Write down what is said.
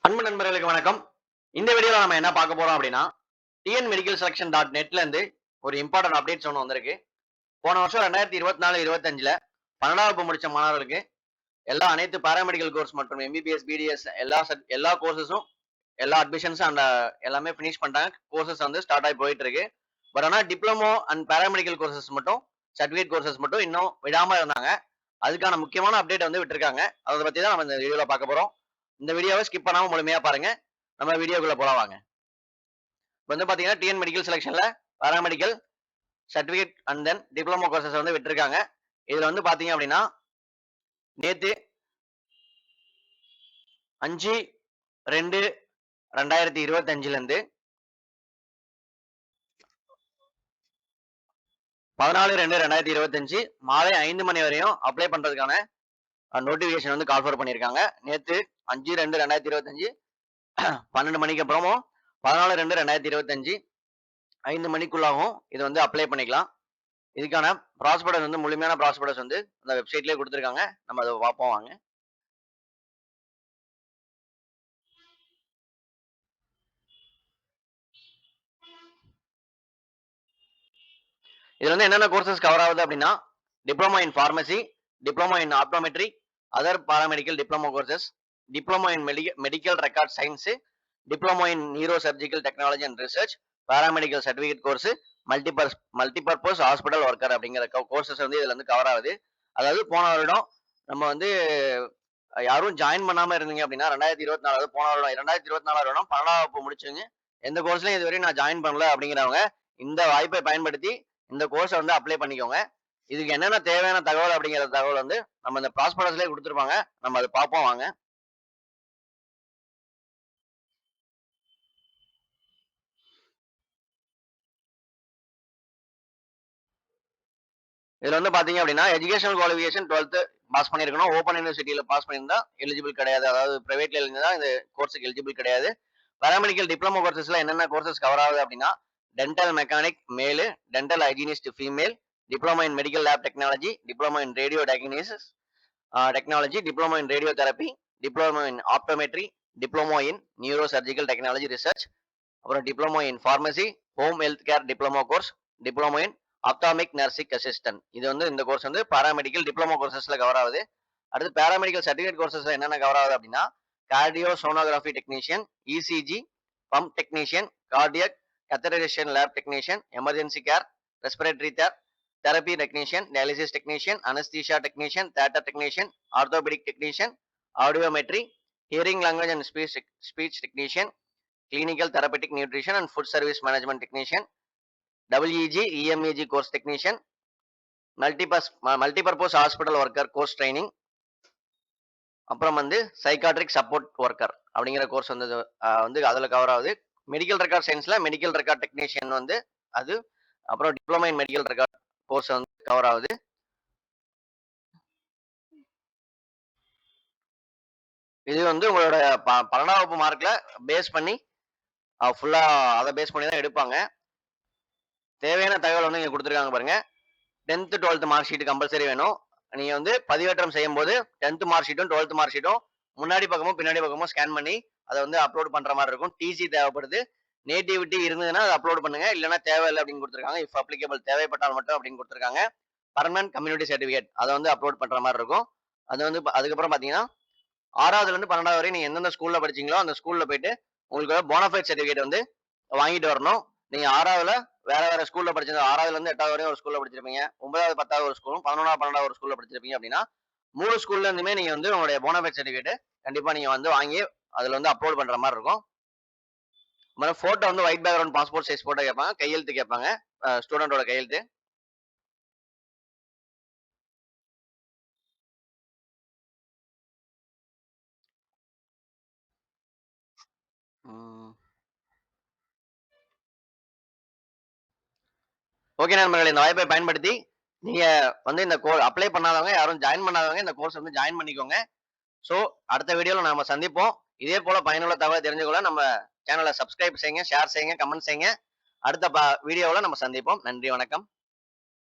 அன்பு நண்பர்களுக்கு வணக்கம். இந்த வீடியோல நம்ம என்ன பார்க்க போறோம் அப்படின்னா, டிஎன் மெடிக்கல் செலக்ஷன் டாட் நெட்ல இருந்து ஒரு இம்பார்ட்டன்ட் அப்டேட்ஸ் ஒண்ணு வந்திருக்கு. போன வருஷம் 2024, 25ல 12ஆம் வகுப்பு முடிச்ச மாணவர்களுக்கு அனைத்து பாராமெடிக்கல் கோர்ஸ் மற்றும் எம்பிபிஎஸ், பிடிஎஸ் எல்லா கோர்சஸும் எல்லா அட்மிஷன்ஸும் எல்லாமே ஃபினிஷ் பண்ணிட்டாங்க. கோர்சஸ் வந்து ஸ்டார்ட் ஆகி போயிட்டு இருக்கு. பட் ஆனா டிப்ளமோ அண்ட் பாராமெடிக்கல் கோர்சஸ் மட்டும் சர்டிஃபிகேட் கோர்சஸ் மட்டும் இன்னும் விடாம இருந்தாங்க. அதுக்கான முக்கியமான அப்டேட் வந்து விட்டுருக்காங்க. அதை பத்தி தான் நம்ம இந்த வீடியோல பார்க்க போறோம். இந்த வீடியோவை ஸ்கிப் பண்ணாம முழுமையா பாருங்க. நம்ம வீடியோக்குள்ள போலாம் வாங்க. வந்து பாத்தீங்கன்னா டிஎன் மெடிக்கல் செலக்ஷன்ல paramedical certificate and then diploma courses வந்து விட்டுருக்காங்க. இதுல வந்து பாத்தீங்க அப்படின்னா நேத்து 5/2/2025 இருந்து 14/2/2025 மாலை 5 மணி வரையும் அப்ளை பண்றதுக்கான நோட்டிபிகேஷன் வந்து கால் ஃபார் பண்ணியிருக்காங்க. நேத்து 5/2/2025 12 மணிக்கு அப்புறமும் 14/2/2025 5 மணிக்குள்ளாகவும் இது வந்து அப்ளை பண்ணிக்கலாம். இதுக்கான ப்ராஸ்பெக்டஸ் வந்து முழுமையான ப்ராஸ்பெக்டஸ் வந்து அந்த வெப்சைட்லயே கொடுத்துருக்காங்க. நம்ம அதை பார்ப்போம் வாங்க. இதுல வந்து என்னென்ன கோர்சஸ் கவர் ஆகுது அப்படின்னா, diploma in pharmacy, diploma in optometry, other paramedical diploma courses, diploma in medical record science, diploma in neuro surgical technology and research, paramedical certificate course, multipurpose hospital worker அப்படிங்கிற கோர்சஸ் வந்து இதுல வந்து cover ஆகுது. அதாவது போன வருடம் நம்ம வந்து யாரும் ஜாயின் பண்ணாம இருந்தீங்க அப்படின்னா 2024, அதாவது போன வருடம் 2024 வருடம் 12ஆம் வகுப்பு முடிச்சுங்க எந்த கோர்ஸ்லயும் இதுவரை நான் ஜாயின் பண்ணல அப்படிங்கிறவங்க இந்த வாய்ப்பை பயன்படுத்தி இந்த கோர்ஸை வந்து அப்ளை பண்ணிக்கோங்க. இதுக்கு என்னென்ன தேவையான தகவல் அப்படிங்கிற தகவல் வந்து நம்ம இந்த ப்ராஸ்பெக்டஸ்லயே கொடுத்துருப்பாங்க. நம்ம அதை பார்ப்போம் வாங்க. இதுல வந்து பாத்தீங்க அப்படின்னா எஜுகேஷனல் குவாலிஃபிகேஷன் 12th பாஸ் பண்ணிருக்கணும். ஓப்பன் யூனிவர்சிட்டியில பாஸ் பண்ணியிருந்தா எலிஜிபிள் கிடையாது. அதாவது பிரைவேட்ல இருந்தா இந்த கோர்ஸுக்கு எலிஜிபிள் கிடையாது. பாராமெடிக்கல் டிப்ளமோ கோர்சஸ்ல என்னென்ன கோர்சஸ் கவர் ஆகுது அப்படின்னா, dental mechanic male, dental hygienist female, diploma in medical lab technology, diploma in radio diagnosis technology, diploma in radio therapy, diploma in optometry, diploma in neuro surgical technology research, அப்புறம் diploma in pharmacy, home health care diploma course, diploma in ஆப்டாமிக் nursing assistant. இது வந்து இந்த course வந்து paramedical diploma கோர்சஸ்ல cover ஆகுது. அடுத்து paramedical certificate கோர்சஸ்ல என்னென்ன cover ஆகுது அப்படின்னா, cardio sonography technician, ECG pump technician, cardiac catheterisation lab technician, emergency care, respiratory therapy technician, dialysis technician, anaesthesia technician, theatre technician, orthopaedic technician, audiometry, hearing language and speech technician, clinical therapeutic nutrition and food service management technician, WEG EMG course technician, multipurpose hospital worker course training, அப்புறம் வந்து psychiatric support worker அப்படிங்கிற course வந்து அதுல cover ஆகுது. Medical record சயின்ஸ்ல medical record technician வந்து அது, அப்புறம் diploma in medical record course வந்து கவர் ஆகுது. இது வந்து உங்களோட 12ஆம் வகுப்பு மார்க்ல பேஸ் பண்ணி ஃபுல்லா அதை பேஸ் பண்ணி தான் எடுப்பாங்க. தேவையான தகவல் வந்து இங்க கொடுத்துருக்காங்க பாருங்க. 10th 12th mark sheet compulsory வேணும். நீங்க வந்து பதிவேற்றம் செய்யும் போது 10th மார்க் ஷீட்டும் 12th மார்க் ஷீட்டும் முன்னாடி பக்கமும் பின்னாடி பக்கமும் ஸ்கேன் பண்ணி அதை வந்து அப்லோட் பண்ற மாதிரி இருக்கும். டிசி தேவைப்படுது. நேட்டிவிட்டி இருந்ததுன்னா அதை அப்லோட் பண்ணுங்க, இல்லைன்னா தேவையில்லை அப்படின்னு கொடுத்துருக்காங்க. இஃப் அப்ளிகபிள் தேவைப்பட்டால் மட்டும் அப்படின்னு கொடுத்துருக்காங்க. பர்மனன்ட் கம்யூனிட்டி சர்டிஃபிகேட் அதை வந்து அப்லோட் பண்ற மாதிரி இருக்கும். அது வந்து அதுக்கப்புறம் பாத்தீங்கன்னா 6வதுல இருந்து 12வது வரை நீங்க எந்தெந்த ஸ்கூல்ல படிச்சீங்களோ அந்த ஸ்கூல்ல போயிட்டு உங்களுக்கு போனஃபைட் சர்டிஃபிகேட் வந்து வாங்கிட்டு வரணும். நீங்க 6வதுல வேற ஸ்கூல்ல படிச்சது 6வதுல இருந்து 8வது வரையும் ஒரு ஸ்கூல்ல படிச்சிருப்பீங்க, 9வது 10வது ஒரு ஸ்கூலும், 11வது 12வது ஒரு ஸ்கூல்ல படிச்சிருப்பீங்க அப்படின்னா 3 ஸ்கூல்ல இருந்துமே நீங்க வந்து உங்களுடைய போனஃபைட் சர்டிஃபிகேட் கண்டிப்பா நீங்க வந்து வாங்கி அதுல வந்து அப்லோட் பண்ற மாதிரி இருக்கும். போட்டோ வந்து white background passport size photo கேட்பாங்க, கையெழுத்து கேட்பாங்க, ஸ்டூடெண்டோட கையெழுத்து. ஓகே நண்பர்களே, இந்த வாய்ப்பை பயன்படுத்தி நீங்க வந்து இந்த அப்ளை பண்ணாதவங்க, யாரும் ஜாயின் பண்ணாதவங்க இந்த கோர்ஸ் வந்து ஜாயின் பண்ணிக்கோங்க. சோ அடுத்த வீடியோல நாம சந்திப்போம். இதே போல பயனுள்ள தகவலை தெரிஞ்சுக்கொள்ள நம்ம சேனலை சப்ஸ்கிரைப் செய்யுங்க, ஷேர் செய்யுங்க, கமெண்ட் செய்யுங்க. அடுத்த வீடியோவில் நம்ம சந்திப்போம். நன்றி, வணக்கம்.